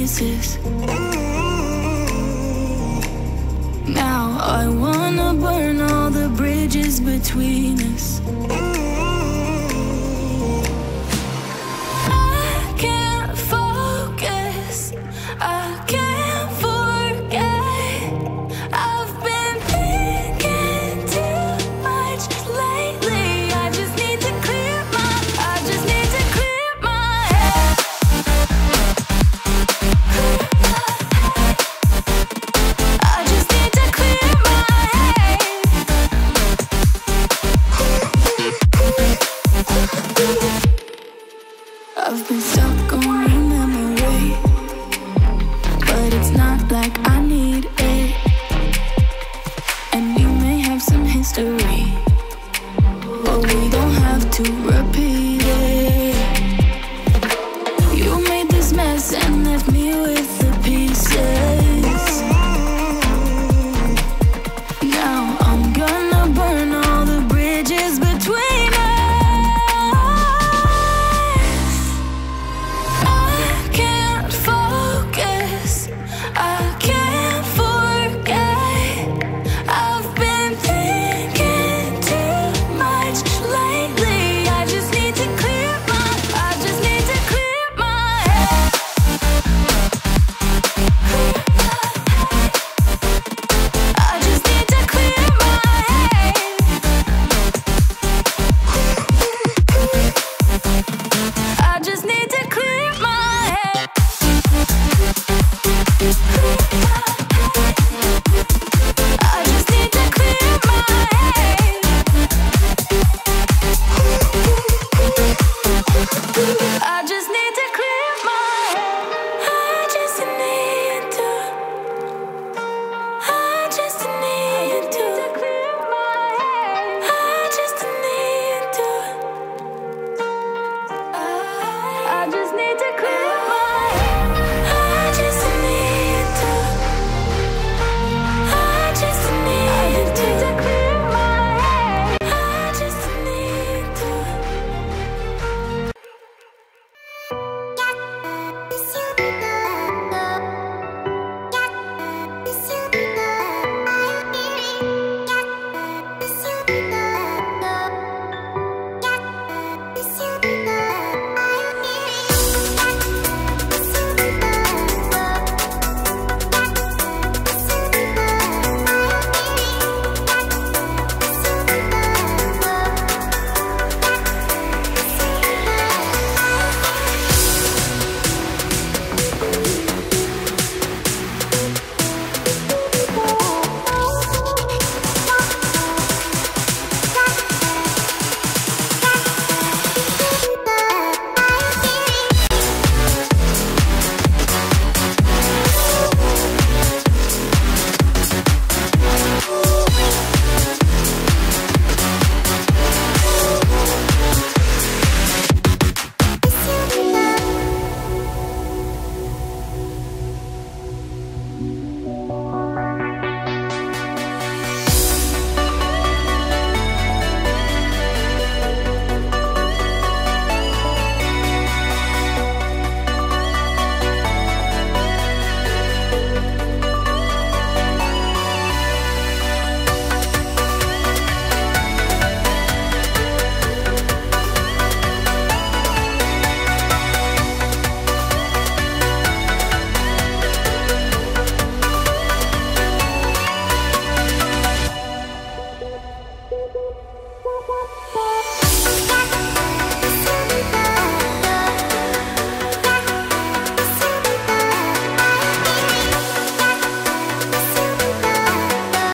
pieces. Now I wanna burn all the bridges between us. I can't focus, I can't forget. I've been thinking too much lately. I just need to clear my head. I just need to clear my head. I've been stuck on your memory, but it's not like I need it. And we may have some history, but we don't have to repeat it. You made this mess and left me with the pieces. Now I'm gonna burn all the bridges between us. I can't focus, I can't forget. I've been thinking too much lately. I just need to clear my head. I just need to clear my head. I just need to clear my head. I just need to clear my head. I just need to clear my head. I just need to. I just need to clear my head. I just need to. I just need to clear my head. I just need to. I just need to clear my head. I just need to. Bye.